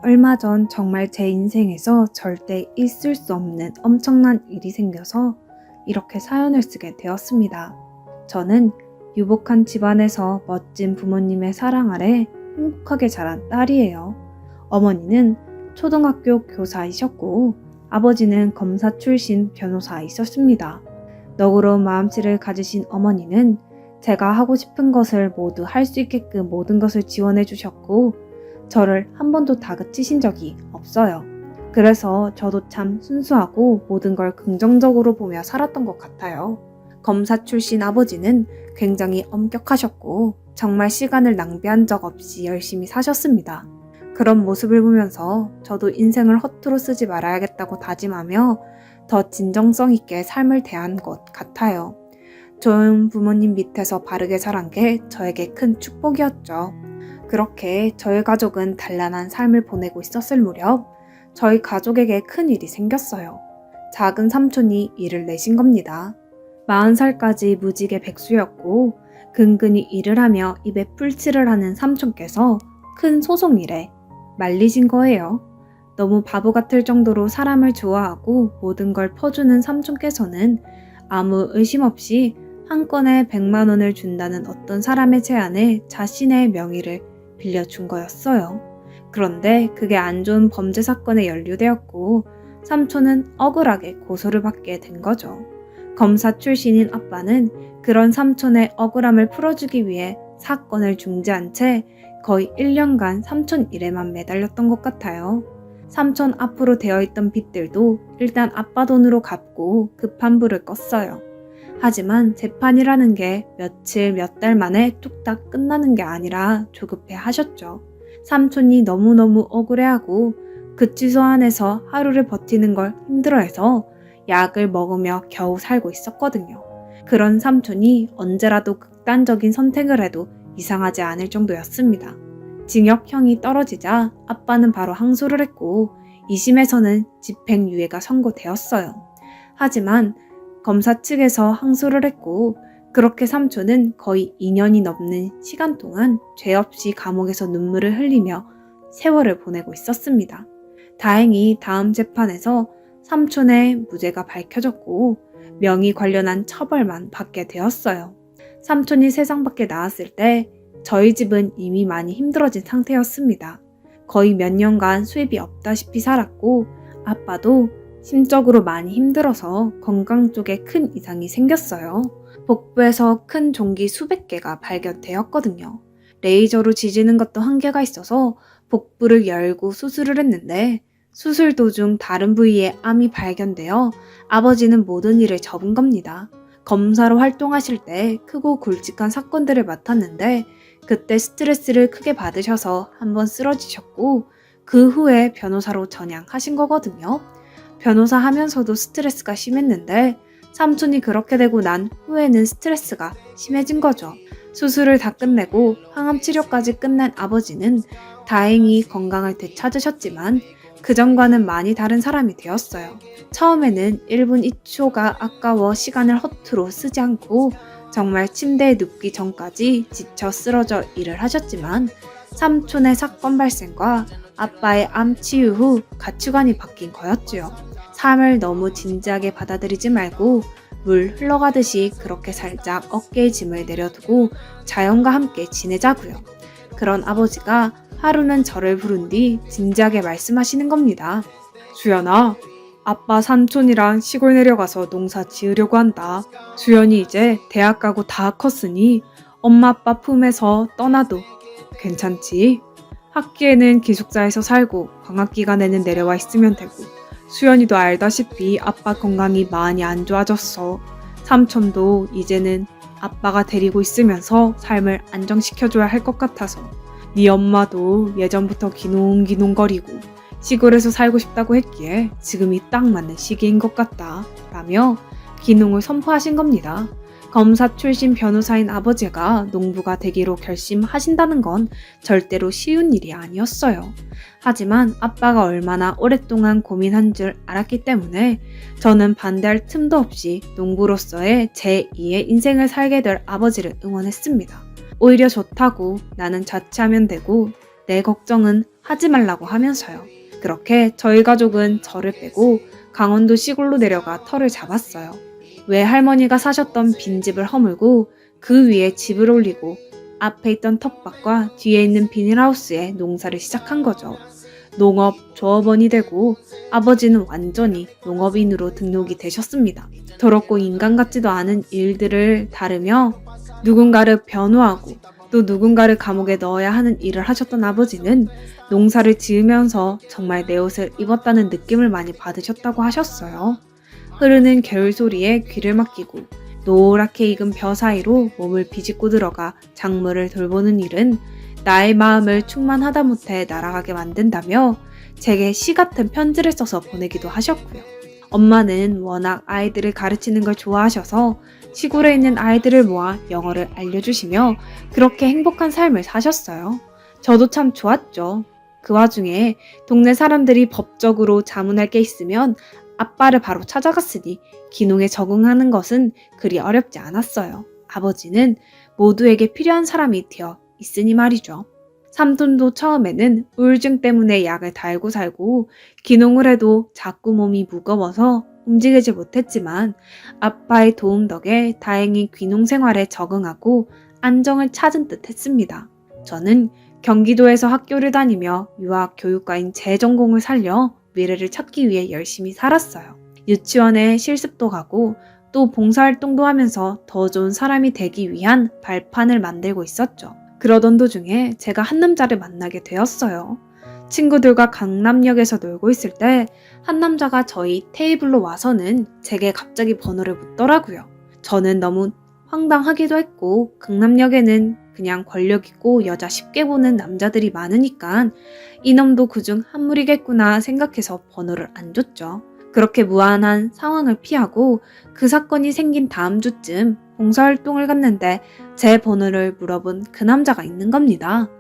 얼마 전 정말 제 인생에서 절대 있을 수 없는 엄청난 일이 생겨서 이렇게 사연을 쓰게 되었습니다. 저는 유복한 집안에서 멋진 부모님의 사랑 아래 행복하게 자란 딸이에요. 어머니는 초등학교 교사이셨고 아버지는 검사 출신 변호사이셨습니다. 너그러운 마음씨를 가지신 어머니는 제가 하고 싶은 것을 모두 할 수 있게끔 모든 것을 지원해 주셨고 저를 한 번도 다그치신 적이 없어요. 그래서 저도 참 순수하고 모든 걸 긍정적으로 보며 살았던 것 같아요. 검사 출신 아버지는 굉장히 엄격하셨고 정말 시간을 낭비한 적 없이 열심히 사셨습니다. 그런 모습을 보면서 저도 인생을 허투루 쓰지 말아야겠다고 다짐하며 더 진정성 있게 삶을 대한 것 같아요. 좋은 부모님 밑에서 바르게 자란 게 저에게 큰 축복이었죠. 그렇게 저희 가족은 단란한 삶을 보내고 있었을 무렵 저희 가족에게 큰 일이 생겼어요. 작은 삼촌이 일을 내신 겁니다. 40살까지 무직의 백수였고 근근히 일을 하며 입에 풀칠을 하는 삼촌께서 큰 소송일에 말리신 거예요. 너무 바보 같을 정도로 사람을 좋아하고 모든 걸 퍼주는 삼촌께서는 아무 의심 없이 한 건에 100만 원을 준다는 어떤 사람의 제안에 자신의 명의를 빌려준 거였어요. 그런데 그게 안 좋은 범죄 사건에 연루되었고 삼촌은 억울하게 고소를 받게 된 거죠. 검사 출신인 아빠는 그런 삼촌의 억울함을 풀어주기 위해 사건을 중지한 채 거의 1년간 삼촌 일에만 매달렸던 것 같아요. 삼촌 앞으로 되어있던 빚들도 일단 아빠 돈으로 갚고 급한 불을 껐어요. 하지만 재판이라는 게 며칠 몇 달 만에 뚝딱 끝나는 게 아니라 조급해 하셨죠. 삼촌이 너무너무 억울해하고 구치소 안에서 하루를 버티는 걸 힘들어해서 약을 먹으며 겨우 살고 있었거든요. 그런 삼촌이 언제라도 극단적인 선택을 해도 이상하지 않을 정도였습니다. 징역형이 떨어지자 아빠는 바로 항소를 했고 2심에서는 집행유예가 선고되었어요. 하지만 검사 측에서 항소를 했고 그렇게 삼촌은 거의 2년이 넘는 시간 동안 죄 없이 감옥에서 눈물을 흘리며 세월을 보내고 있었습니다. 다행히 다음 재판에서 삼촌의 무죄가 밝혀졌고 명의 관련한 처벌만 받게 되었어요. 삼촌이 세상 밖에 나왔을 때 저희 집은 이미 많이 힘들어진 상태였습니다. 거의 몇 년간 수입이 없다시피 살았고 아빠도 심적으로 많이 힘들어서 건강 쪽에 큰 이상이 생겼어요. 복부에서 큰 종기 수백 개가 발견되었거든요. 레이저로 지지는 것도 한계가 있어서 복부를 열고 수술을 했는데 수술 도중 다른 부위에 암이 발견되어 아버지는 모든 일을 접은 겁니다. 검사로 활동하실 때 크고 굵직한 사건들을 맡았는데 그때 스트레스를 크게 받으셔서 한번 쓰러지셨고 그 후에 변호사로 전향하신 거거든요. 변호사 하면서도 스트레스가 심했는데 삼촌이 그렇게 되고 난 후에는 스트레스가 심해진 거죠. 수술을 다 끝내고 항암 치료까지 끝낸 아버지는 다행히 건강을 되찾으셨지만 그전과는 많이 다른 사람이 되었어요. 처음에는 1분 2초가 아까워 시간을 허투루 쓰지 않고 정말 침대에 눕기 전까지 지쳐 쓰러져 일을 하셨지만 삼촌의 사건 발생과 아빠의 암 치유 후 가치관이 바뀐 거였지요. 삶을 너무 진지하게 받아들이지 말고 물 흘러가듯이 그렇게 살짝 어깨에 짐을 내려두고 자연과 함께 지내자고요. 그런 아버지가 하루는 저를 부른 뒤 진지하게 말씀하시는 겁니다. 수연아, 아빠 삼촌이랑 시골 내려가서 농사 지으려고 한다. 수연이 이제 대학 가고 다 컸으니 엄마 아빠 품에서 떠나도 괜찮지? 학기에는 기숙사에서 살고 방학 기간에는 내려와 있으면 되고 수연이도 알다시피 아빠 건강이 많이 안 좋아졌어. 삼촌도 이제는 아빠가 데리고 있으면서 삶을 안정시켜줘야 할 것 같아서 네 엄마도 예전부터 기농기농거리고 시골에서 살고 싶다고 했기에 지금이 딱 맞는 시기인 것 같다 라며 기농을 선포하신 겁니다. 검사 출신 변호사인 아버지가 농부가 되기로 결심하신다는 건 절대로 쉬운 일이 아니었어요. 하지만 아빠가 얼마나 오랫동안 고민한 줄 알았기 때문에 저는 반대할 틈도 없이 농부로서의 제2의 인생을 살게 될 아버지를 응원했습니다. 오히려 좋다고 나는 자취하면 되고 내 걱정은 하지 말라고 하면서요. 그렇게 저희 가족은 저를 빼고 강원도 시골로 내려가 터를 잡았어요. 외할머니가 사셨던 빈집을 허물고 그 위에 집을 올리고 앞에 있던 텃밭과 뒤에 있는 비닐하우스에 농사를 시작한 거죠. 농업 조합원이 되고 아버지는 완전히 농업인으로 등록이 되셨습니다. 더럽고 인간 같지도 않은 일들을 다루며 누군가를 변호하고 또 누군가를 감옥에 넣어야 하는 일을 하셨던 아버지는 농사를 지으면서 정말 내 옷을 입었다는 느낌을 많이 받으셨다고 하셨어요. 흐르는 겨울 소리에 귀를 막히고 노랗게 익은 벼 사이로 몸을 비집고 들어가 작물을 돌보는 일은 나의 마음을 충만하다 못해 날아가게 만든다며 제게 시 같은 편지를 써서 보내기도 하셨고요. 엄마는 워낙 아이들을 가르치는 걸 좋아하셔서 시골에 있는 아이들을 모아 영어를 알려주시며 그렇게 행복한 삶을 사셨어요. 저도 참 좋았죠. 그 와중에 동네 사람들이 법적으로 자문할 게 있으면 아빠를 바로 찾아갔으니 귀농에 적응하는 것은 그리 어렵지 않았어요. 아버지는 모두에게 필요한 사람이 되어 있으니 말이죠. 삼촌도 처음에는 우울증 때문에 약을 달고 살고 귀농을 해도 자꾸 몸이 무거워서 움직이지 못했지만 아빠의 도움 덕에 다행히 귀농 생활에 적응하고 안정을 찾은 듯 했습니다. 저는 경기도에서 학교를 다니며 유학 교육과인 제 전공을 살려 미래를 찾기 위해 열심히 살았어요. 유치원에 실습도 가고 또 봉사활동도 하면서 더 좋은 사람이 되기 위한 발판을 만들고 있었죠. 그러던 도중에 제가 한 남자를 만나게 되었어요. 친구들과 강남역에서 놀고 있을 때 한 남자가 저희 테이블로 와서는 제게 갑자기 번호를 묻더라고요. 저는 너무 황당하기도 했고 강남역에는 그냥 권력 있고 여자 쉽게 보는 남자들이 많으니까 이놈도 그중 한 무리겠구나 생각해서 번호를 안 줬죠. 그렇게 무한한 상황을 피하고 그 사건이 생긴 다음 주쯤 봉사활동을 갔는데 제 번호를 물어본 그 남자가 있는 겁니다.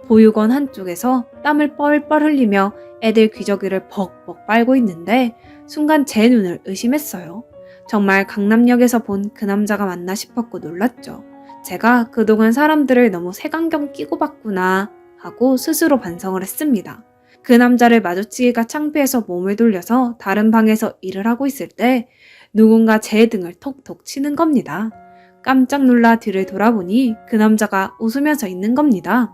보육원 한쪽에서 땀을 뻘뻘 흘리며 애들 귀저귀를 벅벅 빨고 있는데 순간 제 눈을 의심했어요. 정말 강남역에서 본 그 남자가 맞나 싶었고 놀랐죠. 제가 그동안 사람들을 너무 색안경 끼고 봤구나 하고 스스로 반성을 했습니다. 그 남자를 마주치기가 창피해서 몸을 돌려서 다른 방에서 일을 하고 있을 때 누군가 제 등을 톡톡 치는 겁니다. 깜짝 놀라 뒤를 돌아보니 그 남자가 웃으면서 있는 겁니다.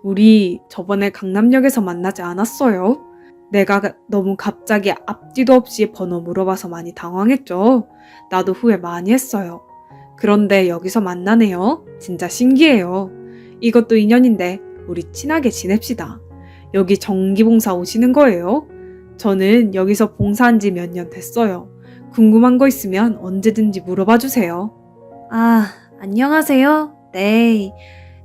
우리 저번에 강남역에서 만나지 않았어요? 내가 너무 갑자기 앞뒤도 없이 번호 물어봐서 많이 당황했죠. 나도 후회 많이 했어요. 그런데 여기서 만나네요. 진짜 신기해요. 이것도 인연인데 우리 친하게 지냅시다. 여기 정기봉사 오시는 거예요? 저는 여기서 봉사한 지 몇 년 됐어요. 궁금한 거 있으면 언제든지 물어봐 주세요. 아, 안녕하세요. 네.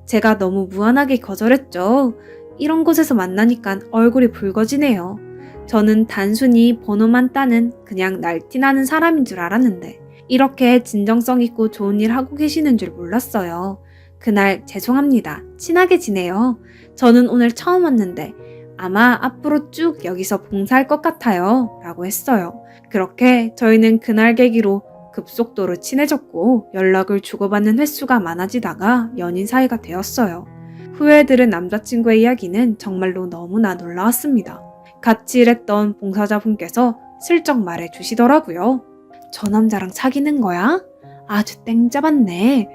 제가 너무 무한하게 거절했죠. 이런 곳에서 만나니까 얼굴이 붉어지네요. 저는 단순히 번호만 따는 그냥 날티나는 사람인 줄 알았는데 이렇게 진정성 있고 좋은 일 하고 계시는 줄 몰랐어요. 그날 죄송합니다. 친하게 지내요. 저는 오늘 처음 왔는데 아마 앞으로 쭉 여기서 봉사할 것 같아요. 라고 했어요. 그렇게 저희는 그날 계기로 급속도로 친해졌고 연락을 주고받는 횟수가 많아지다가 연인 사이가 되었어요. 후에 들은 남자친구의 이야기는 정말로 너무나 놀라웠습니다. 같이 일했던 봉사자분께서 슬쩍 말해 주시더라고요. 저 남자랑 사귀는 거야? 아주 땡 잡았네.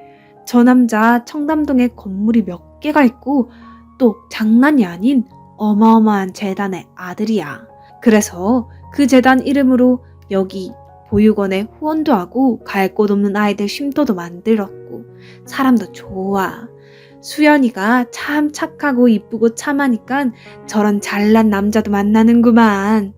저 남자 청담동에 건물이 몇 개가 있고 또 장난이 아닌 어마어마한 재단의 아들이야. 그래서 그 재단 이름으로 여기 보육원에 후원도 하고 갈 곳 없는 아이들 쉼터도 만들었고 사람도 좋아. 수연이가 참 착하고 이쁘고 참하니까 저런 잘난 남자도 만나는구만.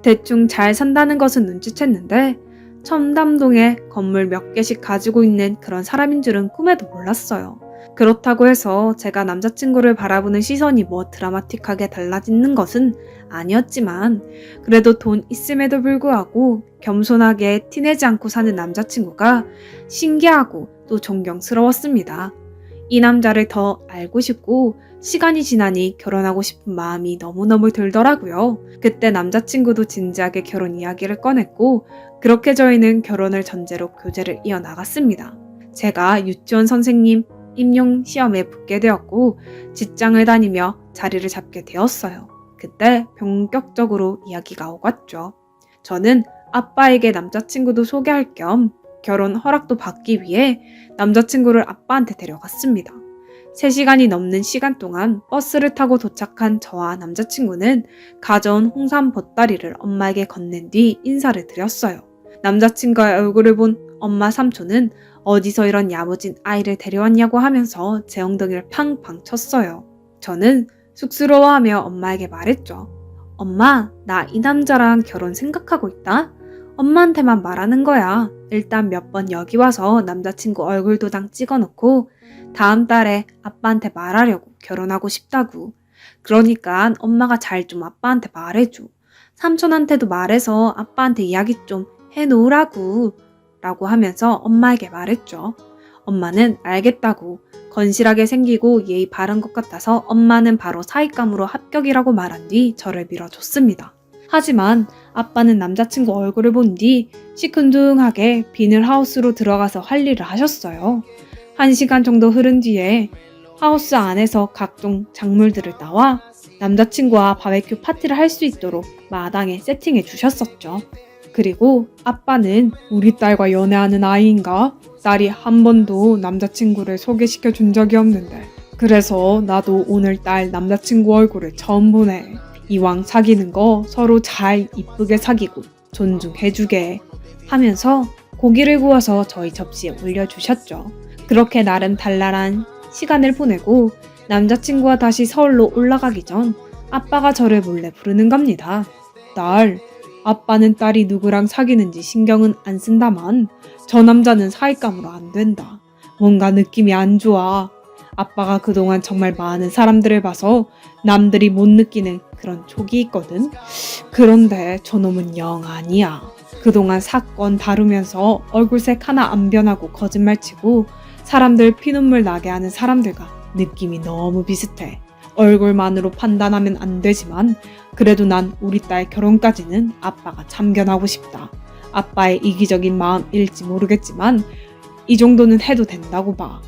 대충 잘 산다는 것은 눈치챘는데 청담동에 건물 몇 개씩 가지고 있는 그런 사람인 줄은 꿈에도 몰랐어요. 그렇다고 해서 제가 남자친구를 바라보는 시선이 뭐 드라마틱하게 달라지는 것은 아니었지만 그래도 돈 있음에도 불구하고 겸손하게 티내지 않고 사는 남자친구가 신기하고 또 존경스러웠습니다. 이 남자를 더 알고 싶고 시간이 지나니 결혼하고 싶은 마음이 너무너무 들더라고요. 그때 남자친구도 진지하게 결혼 이야기를 꺼냈고 그렇게 저희는 결혼을 전제로 교제를 이어나갔습니다. 제가 유치원 선생님, 임용 시험에 붙게 되었고 직장을 다니며 자리를 잡게 되었어요. 그때 본격적으로 이야기가 오갔죠. 저는 아빠에게 남자친구도 소개할 겸 결혼 허락도 받기 위해 남자친구를 아빠한테 데려갔습니다. 3시간이 넘는 시간 동안 버스를 타고 도착한 저와 남자친구는 가져온 홍삼 보따리를 엄마에게 건넨 뒤 인사를 드렸어요. 남자친구의 얼굴을 본 엄마 삼촌은 어디서 이런 야무진 아이를 데려왔냐고 하면서 제 엉덩이를 팡팡 쳤어요. 저는 쑥스러워하며 엄마에게 말했죠. 엄마, 나 이 남자랑 결혼 생각하고 있다? 엄마한테만 말하는 거야. 일단 몇 번 여기 와서 남자친구 얼굴 도장 찍어놓고 다음 달에 아빠한테 말하려고 결혼하고 싶다고. 그러니까 엄마가 잘 좀 아빠한테 말해줘. 삼촌한테도 말해서 아빠한테 이야기 좀 해놓으라고 라고 하면서 엄마에게 말했죠. 엄마는 알겠다고 건실하게 생기고 예의 바른 것 같아서 엄마는 바로 사익감으로 합격이라고 말한 뒤 저를 밀어줬습니다. 하지만 아빠는 남자친구 얼굴을 본 뒤 시큰둥하게 비닐하우스로 들어가서 할 일을 하셨어요. 1시간 정도 흐른 뒤에 하우스 안에서 각종 작물들을 나와 남자친구와 바베큐 파티를 할 수 있도록 마당에 세팅해 주셨었죠. 그리고 아빠는 우리 딸과 연애하는 아이인가? 딸이 한 번도 남자친구를 소개시켜 준 적이 없는데 그래서 나도 오늘딸 남자친구 얼굴을 처음 보네. 이왕 사귀는 거 서로 잘 이쁘게 사귀고 존중해주게 하면서 고기를 구워서 저희 접시에 올려주셨죠. 그렇게 나름 달랄한 시간을 보내고 남자친구와 다시 서울로 올라가기 전 아빠가 저를 몰래 부르는 겁니다. 딸, 아빠는 딸이 누구랑 사귀는지 신경은 안 쓴다만 저 남자는 사윗감으로 안 된다. 뭔가 느낌이 안 좋아. 아빠가 그동안 정말 많은 사람들을 봐서 남들이 못 느끼는 그런 촉이 있거든. 그런데 저놈은 영 아니야. 그동안 사건 다루면서 얼굴색 하나 안 변하고 거짓말치고 사람들 피눈물 나게 하는 사람들과 느낌이 너무 비슷해. 얼굴만으로 판단하면 안 되지만 그래도 난 우리 딸 결혼까지는 아빠가 참견하고 싶다. 아빠의 이기적인 마음일지 모르겠지만 이 정도는 해도 된다고 봐.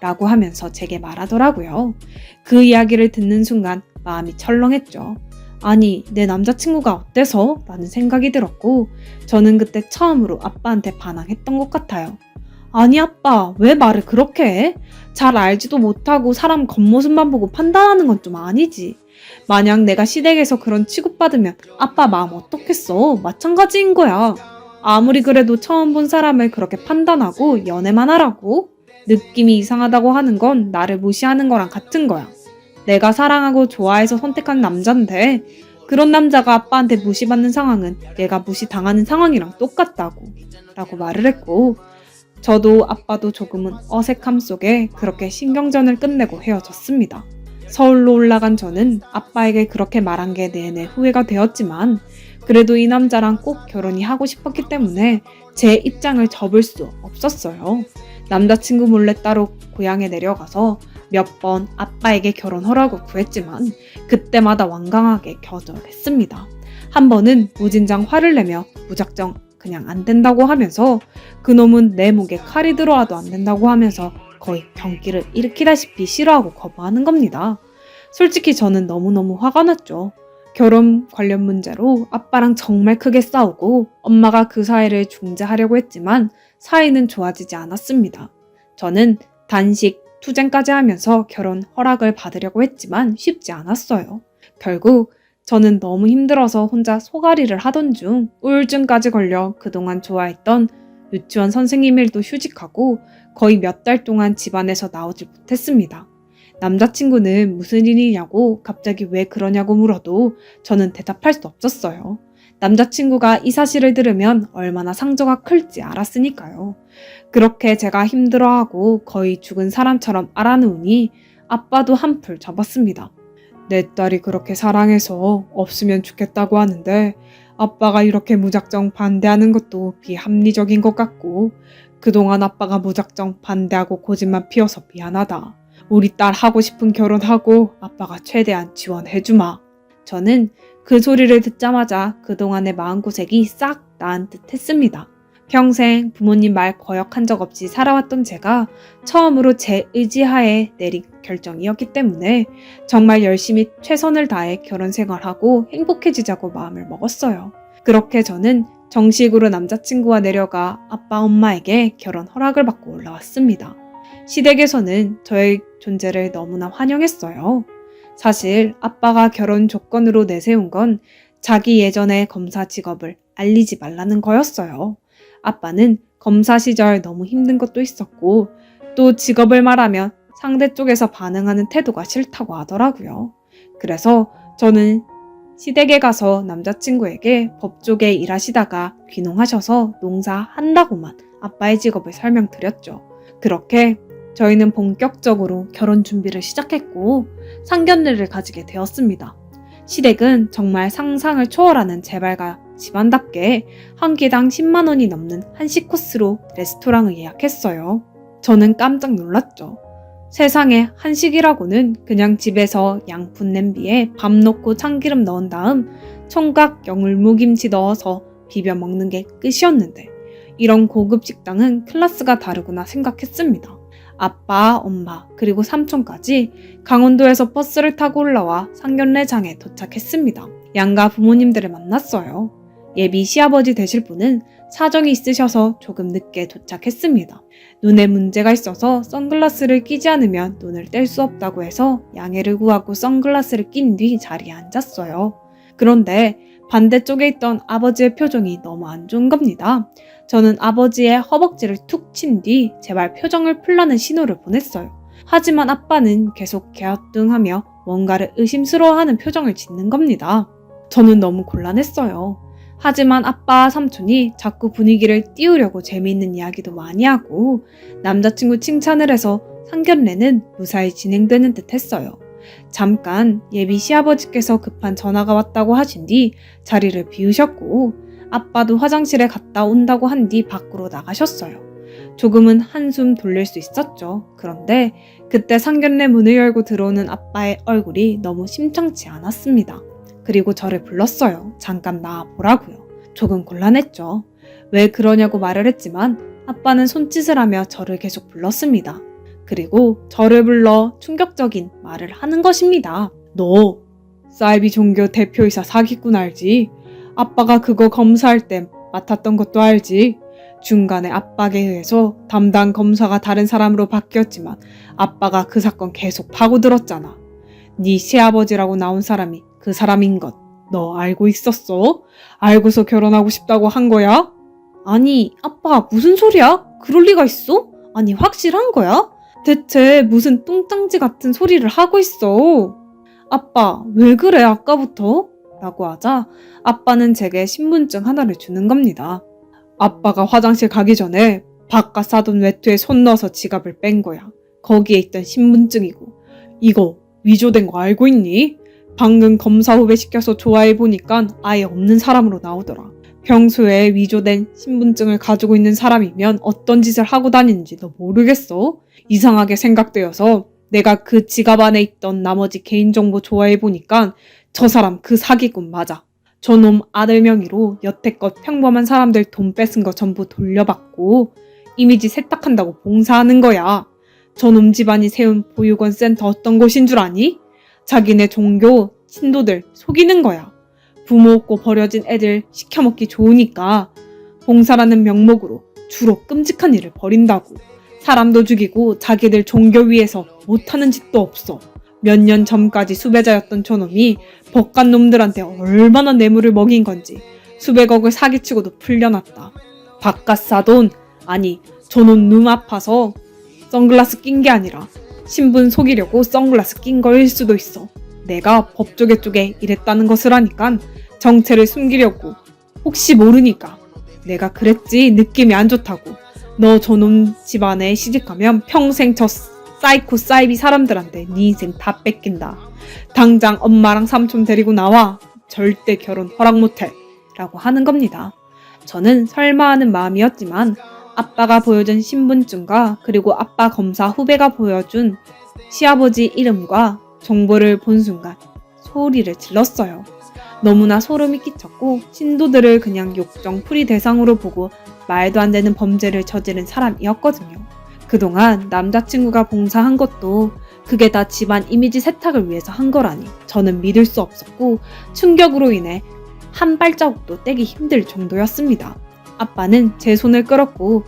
라고 하면서 제게 말하더라고요. 그 이야기를 듣는 순간 마음이 철렁했죠. 아니, 내 남자친구가 어때서? 라는 생각이 들었고 저는 그때 처음으로 아빠한테 반항했던 것 같아요. 아니 아빠, 왜 말을 그렇게 해? 잘 알지도 못하고 사람 겉모습만 보고 판단하는 건 좀 아니지. 만약 내가 시댁에서 그런 취급받으면 아빠 마음 어떻겠어? 마찬가지인 거야. 아무리 그래도 처음 본 사람을 그렇게 판단하고 연애만 하라고? 느낌이 이상하다고 하는 건 나를 무시하는 거랑 같은 거야. 내가 사랑하고 좋아해서 선택한 남잔데 그런 남자가 아빠한테 무시받는 상황은 내가 무시당하는 상황이랑 똑같다고 라고 말을 했고 저도 아빠도 조금은 어색함 속에 그렇게 신경전을 끝내고 헤어졌습니다. 서울로 올라간 저는 아빠에게 그렇게 말한 게 내내 후회가 되었지만 그래도 이 남자랑 꼭 결혼이 하고 싶었기 때문에 제 입장을 접을 수 없었어요. 남자친구 몰래 따로 고향에 내려가서 몇 번 아빠에게 결혼 허락을 구했지만 그때마다 완강하게 거절했습니다. 한 번은 무진장 화를 내며 무작정 그냥 안 된다고 하면서 그놈은 내 목에 칼이 들어와도 안 된다고 하면서 거의 경기를 일으키다시피 싫어하고 거부하는 겁니다. 솔직히 저는 너무너무 화가 났죠. 결혼 관련 문제로 아빠랑 정말 크게 싸우고 엄마가 그 사이를 중재하려고 했지만 사이는 좋아지지 않았습니다. 저는 단식, 투쟁까지 하면서 결혼 허락을 받으려고 했지만 쉽지 않았어요. 결국 저는 너무 힘들어서 혼자 소가리를 하던 중 우울증까지 걸려 그동안 좋아했던 유치원 선생님 일도 휴직하고 거의 몇 달 동안 집안에서 나오질 못했습니다. 남자친구는 무슨 일이냐고 갑자기 왜 그러냐고 물어도 저는 대답할 수 없었어요. 남자친구가 이 사실을 들으면 얼마나 상처가 클지 알았으니까요. 그렇게 제가 힘들어하고 거의 죽은 사람처럼 알아놓으니 아빠도 한풀 접었습니다. 내 딸이 그렇게 사랑해서 없으면 좋겠다고 하는데 아빠가 이렇게 무작정 반대하는 것도 비합리적인 것 같고 그동안 아빠가 무작정 반대하고 고집만 피워서 미안하다. 우리 딸 하고 싶은 결혼하고 아빠가 최대한 지원해주마. 저는 그 소리를 듣자마자 그동안의 마음고생이 싹 나은 듯 했습니다. 평생 부모님 말 거역한 적 없이 살아왔던 제가 처음으로 제 의지하에 내린 결정이었기 때문에 정말 열심히 최선을 다해 결혼 생활하고 행복해지자고 마음을 먹었어요. 그렇게 저는 정식으로 남자친구와 내려가 아빠 엄마에게 결혼 허락을 받고 올라왔습니다. 시댁에서는 저의 존재를 너무나 환영했어요. 사실 아빠가 결혼 조건으로 내세운 건 자기 예전의 검사 직업을 알리지 말라는 거였어요. 아빠는 검사 시절 너무 힘든 것도 있었고 또 직업을 말하면 상대 쪽에서 반응하는 태도가 싫다고 하더라고요. 그래서 저는 시댁에 가서 남자친구에게 법조계 일하시다가 귀농하셔서 농사한다고만 아빠의 직업을 설명드렸죠. 그렇게 저희는 본격적으로 결혼 준비를 시작했고 상견례를 가지게 되었습니다. 시댁은 정말 상상을 초월하는 재발가 집안답게 한 끼당 10만 원이 넘는 한식 코스로 레스토랑을 예약했어요. 저는 깜짝 놀랐죠. 세상에 한식이라고는 그냥 집에서 양푼 냄비에 밥 넣고 참기름 넣은 다음 총각 영울무김치 넣어서 비벼 먹는 게 끝이었는데 이런 고급 식당은 클래스가 다르구나 생각했습니다. 아빠, 엄마, 그리고 삼촌까지 강원도에서 버스를 타고 올라와 상견례장에 도착했습니다. 양가 부모님들을 만났어요. 예비 시아버지 되실 분은 사정이 있으셔서 조금 늦게 도착했습니다. 눈에 문제가 있어서 선글라스를 끼지 않으면 눈을 뗄 수 없다고 해서 양해를 구하고 선글라스를 낀 뒤 자리에 앉았어요. 그런데 반대쪽에 있던 아버지의 표정이 너무 안 좋은 겁니다. 저는 아버지의 허벅지를 툭 친 뒤 제발 표정을 풀라는 신호를 보냈어요. 하지만 아빠는 계속 갸우뚱하며 뭔가를 의심스러워하는 표정을 짓는 겁니다. 저는 너무 곤란했어요. 하지만 아빠 삼촌이 자꾸 분위기를 띄우려고 재미있는 이야기도 많이 하고 남자친구 칭찬을 해서 상견례는 무사히 진행되는 듯 했어요. 잠깐 예비 시아버지께서 급한 전화가 왔다고 하신 뒤 자리를 비우셨고 아빠도 화장실에 갔다 온다고 한 뒤 밖으로 나가셨어요. 조금은 한숨 돌릴 수 있었죠. 그런데 그때 상견례 문을 열고 들어오는 아빠의 얼굴이 너무 심상치 않았습니다. 그리고 저를 불렀어요. 잠깐 나와보라고요. 조금 곤란했죠. 왜 그러냐고 말을 했지만 아빠는 손짓을 하며 저를 계속 불렀습니다. 그리고 저를 불러 충격적인 말을 하는 것입니다. 너 사이비 종교 대표이사 사기꾼 알지? 아빠가 그거 검사할 때 맡았던 것도 알지? 중간에 압박에 의해서 담당 검사가 다른 사람으로 바뀌었지만 아빠가 그 사건 계속 파고들었잖아. 네 시아버지라고 나온 사람이 그 사람인 것 너 알고 있었어? 알고서 결혼하고 싶다고 한 거야? 아니 아빠 무슨 소리야? 그럴 리가 있어? 아니 확실한 거야? 대체 무슨 뚱땅지 같은 소리를 하고 있어? 아빠 왜 그래 아까부터? 라고 하자 아빠는 제게 신분증 하나를 주는 겁니다. 아빠가 화장실 가기 전에 바깥 사돈 외투에 손 넣어서 지갑을 뺀 거야. 거기에 있던 신분증이고 이거 위조된 거 알고 있니? 방금 검사 후배 시켜서 조화해보니까 아예 없는 사람으로 나오더라. 평소에 위조된 신분증을 가지고 있는 사람이면 어떤 짓을 하고 다니는지 너 모르겠어? 이상하게 생각되어서 내가 그 지갑 안에 있던 나머지 개인정보 조화해보니까 저 사람 그 사기꾼 맞아. 저놈 아들 명의로 여태껏 평범한 사람들 돈 뺏은 거 전부 돌려받고 이미지 세탁한다고 봉사하는 거야. 저놈 집안이 세운 보육원 센터 어떤 곳인 줄 아니? 자기네 종교 신도들 속이는 거야. 부모 없고 버려진 애들 시켜먹기 좋으니까 봉사라는 명목으로 주로 끔찍한 일을 벌인다고. 사람도 죽이고 자기들 종교 위에서 못하는 짓도 없어. 몇 년 전까지 수배자였던 저놈이 법관 놈들한테 얼마나 뇌물을 먹인 건지 수백억을 사기치고도 풀려났다. 바깥 사돈 아니 저놈 눈 아파서 선글라스 낀 게 아니라 신분 속이려고 선글라스 낀 거일 수도 있어. 내가 법조계 쪽에 일했다는 것을 하니까 정체를 숨기려고 혹시 모르니까 내가 그랬지 느낌이 안 좋다고. 너 저놈 집안에 시집가면 평생 저 사이코 사이비 사람들한테 네 인생 다 뺏긴다. 당장 엄마랑 삼촌 데리고 나와. 절대 결혼 허락 못해. 라고 하는 겁니다. 저는 설마 하는 마음이었지만 아빠가 보여준 신분증과 그리고 아빠 검사 후배가 보여준 시아버지 이름과 정보를 본 순간 소리를 질렀어요. 너무나 소름이 끼쳤고 신도들을 그냥 욕정풀이 대상으로 보고 말도 안 되는 범죄를 저지른 사람이었거든요. 그동안 남자친구가 봉사한 것도 그게 다 집안 이미지 세탁을 위해서 한 거라니 저는 믿을 수 없었고 충격으로 인해 한 발자국도 떼기 힘들 정도였습니다. 아빠는 제 손을 끌었고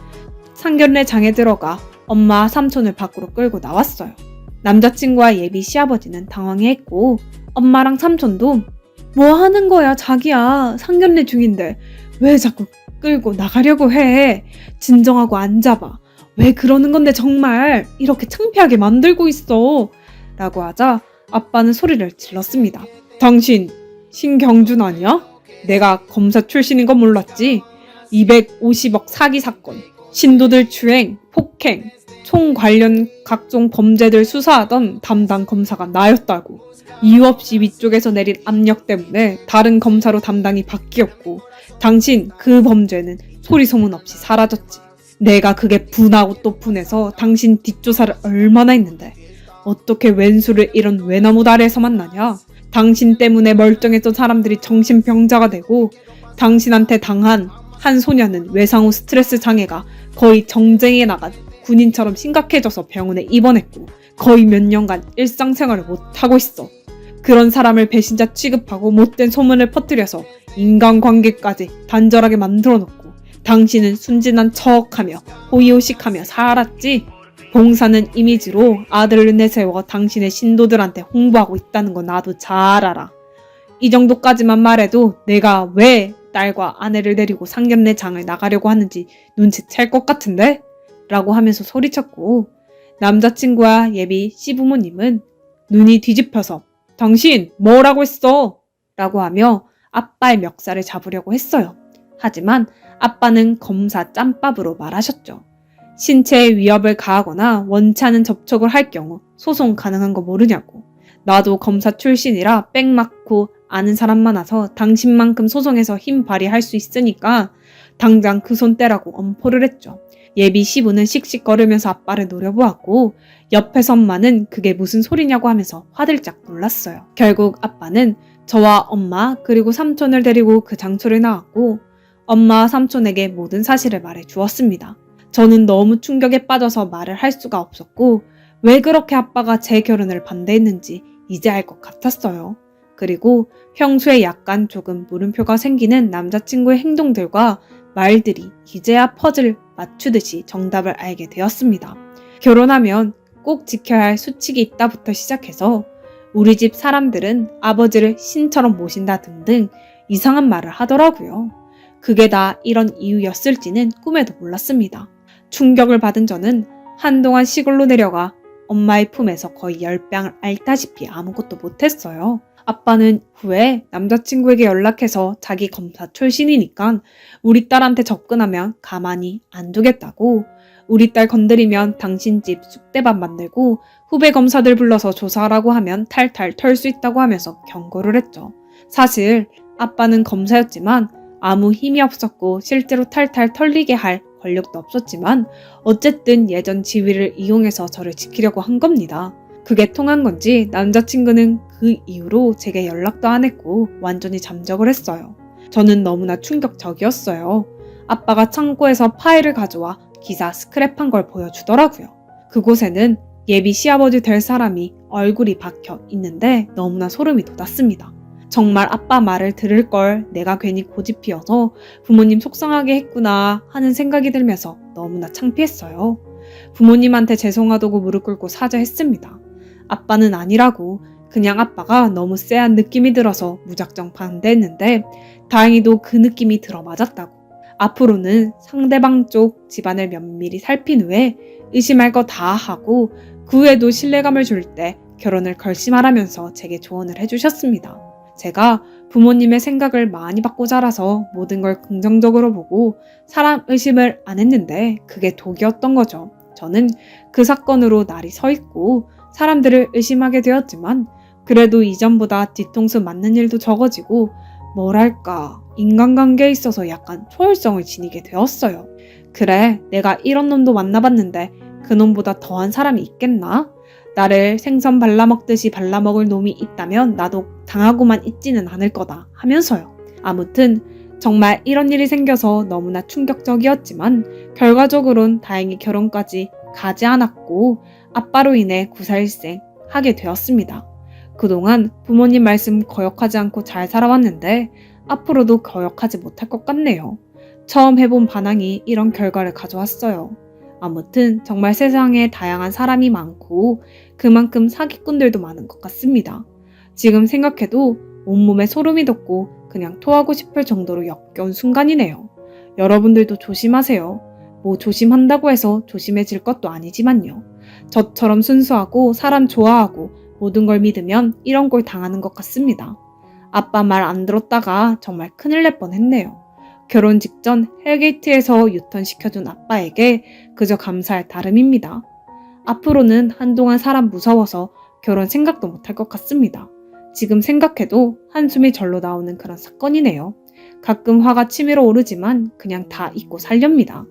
상견례장에 들어가 엄마 삼촌을 밖으로 끌고 나왔어요. 남자친구와 예비 시아버지는 당황해했고 엄마랑 삼촌도 뭐 하는 거야 자기야, 상견례 중인데 왜 자꾸 끌고 나가려고 해. 진정하고 앉아봐. 왜 그러는 건데 정말 이렇게 창피하게 만들고 있어. 라고 하자 아빠는 소리를 질렀습니다. 당신 신경준 아니야? 내가 검사 출신인 건 몰랐지? 250억 사기 사건, 신도들 추행, 폭행, 총 관련 각종 범죄들 수사하던 담당 검사가 나였다고. 이유 없이 위쪽에서 내린 압력 때문에 다른 검사로 담당이 바뀌었고 당신 그 범죄는 소리소문 없이 사라졌지. 내가 그게 분하고 또 분해서 당신 뒷조사를 얼마나 했는데 어떻게 왼수를 이런 외나무 다리에서 만나냐. 당신 때문에 멀쩡했던 사람들이 정신병자가 되고 당신한테 당한 한 소녀는 외상 후 스트레스 장애가 거의 정쟁에 나간 군인처럼 심각해져서 병원에 입원했고 거의 몇 년간 일상생활을 못하고 있어. 그런 사람을 배신자 취급하고 못된 소문을 퍼뜨려서 인간관계까지 단절하게 만들어 놓고 당신은 순진한 척하며 호의호식하며 살았지. 봉사는 이미지로 아들을 내세워 당신의 신도들한테 홍보하고 있다는 거 나도 잘 알아. 이 정도까지만 말해도 내가 왜 딸과 아내를 데리고 상견례장을 나가려고 하는지 눈치챌 것 같은데? 라고 하면서 소리쳤고 남자친구와 예비 시부모님은 눈이 뒤집혀서 당신 뭐라고 했어? 라고 하며 아빠의 멱살을 잡으려고 했어요. 하지만 아빠는 검사 짬밥으로 말하셨죠. 신체에 위협을 가하거나 원치 않은 접촉을 할 경우 소송 가능한 거 모르냐고. 나도 검사 출신이라 빽 맞고 아는 사람 많아서 당신만큼 소송에서 힘 발휘할 수 있으니까 당장 그 손 떼라고 엄포를 했죠. 예비 시부는 씩씩거리면서 아빠를 노려보았고 옆에서 엄마는 그게 무슨 소리냐고 하면서 화들짝 놀랐어요. 결국 아빠는 저와 엄마 그리고 삼촌을 데리고 그 장소를 나왔고 엄마와 삼촌에게 모든 사실을 말해 주었습니다. 저는 너무 충격에 빠져서 말을 할 수가 없었고 왜 그렇게 아빠가 제 결혼을 반대했는지 이제 알 것 같았어요. 그리고 평소에 약간 조금 물음표가 생기는 남자친구의 행동들과 말들이 이제야 퍼즐 맞추듯이 정답을 알게 되었습니다. 결혼하면 꼭 지켜야 할 수칙이 있다부터 시작해서 우리 집 사람들은 아버지를 신처럼 모신다 등등 이상한 말을 하더라고요. 그게 다 이런 이유였을지는 꿈에도 몰랐습니다. 충격을 받은 저는 한동안 시골로 내려가 엄마의 품에서 거의 열병을 앓다시피 아무것도 못했어요. 아빠는 후에 남자친구에게 연락해서 자기 검사 출신이니까 우리 딸한테 접근하면 가만히 안 두겠다고, 우리 딸 건드리면 당신 집 쑥대밥 만들고 후배 검사들 불러서 조사하라고 하면 탈탈 털 수 있다고 하면서 경고를 했죠. 사실 아빠는 검사였지만 아무 힘이 없었고 실제로 탈탈 털리게 할 권력도 없었지만 어쨌든 예전 지위를 이용해서 저를 지키려고 한 겁니다. 그게 통한 건지 남자친구는 그 이후로 제게 연락도 안 했고 완전히 잠적을 했어요. 저는 너무나 충격적이었어요. 아빠가 창고에서 파일을 가져와 기사 스크랩한 걸 보여주더라고요. 그곳에는 예비 시아버지 될 사람이 얼굴이 박혀 있는데 너무나 소름이 돋았습니다. 정말 아빠 말을 들을 걸 내가 괜히 고집 피워서 부모님 속상하게 했구나 하는 생각이 들면서 너무나 창피했어요. 부모님한테 죄송하다고 무릎 꿇고 사죄했습니다. 아빠는 아니라고, 그냥 아빠가 너무 쎄한 느낌이 들어서 무작정 반대했는데 다행히도 그 느낌이 들어맞았다고. 앞으로는 상대방 쪽 집안을 면밀히 살핀 후에 의심할 거 다 하고 그 후에도 신뢰감을 줄 때 결혼을 결심하라면서 제게 조언을 해주셨습니다. 제가 부모님의 생각을 많이 받고 자라서 모든 걸 긍정적으로 보고 사람 의심을 안 했는데 그게 독이었던 거죠. 저는 그 사건으로 날이 서 있고 사람들을 의심하게 되었지만 그래도 이전보다 뒤통수 맞는 일도 적어지고 뭐랄까 인간관계에 있어서 약간 초월성을 지니게 되었어요. 그래, 내가 이런 놈도 만나봤는데 그 놈보다 더한 사람이 있겠나? 나를 생선 발라먹듯이 발라먹을 놈이 있다면 나도 당하고만 있지는 않을 거다 하면서요. 아무튼 정말 이런 일이 생겨서 너무나 충격적이었지만 결과적으론 다행히 결혼까지 가지 않았고 아빠로 인해 구사일생 하게 되었습니다. 그동안 부모님 말씀 거역하지 않고 잘 살아왔는데 앞으로도 거역하지 못할 것 같네요. 처음 해본 반항이 이런 결과를 가져왔어요. 아무튼 정말 세상에 다양한 사람이 많고 그만큼 사기꾼들도 많은 것 같습니다. 지금 생각해도 온몸에 소름이 돋고 그냥 토하고 싶을 정도로 역겨운 순간이네요. 여러분들도 조심하세요. 뭐 조심한다고 해서 조심해질 것도 아니지만요. 저처럼 순수하고 사람 좋아하고 모든 걸 믿으면 이런 꼴 당하는 것 같습니다. 아빠 말 안 들었다가 정말 큰일 날 뻔했네요. 결혼 직전 헬게이트에서 유턴시켜준 아빠에게 그저 감사할 따름입니다. 앞으로는 한동안 사람 무서워서 결혼 생각도 못할 것 같습니다. 지금 생각해도 한숨이 절로 나오는 그런 사건이네요. 가끔 화가 치밀어 오르지만 그냥 다 잊고 살렵니다.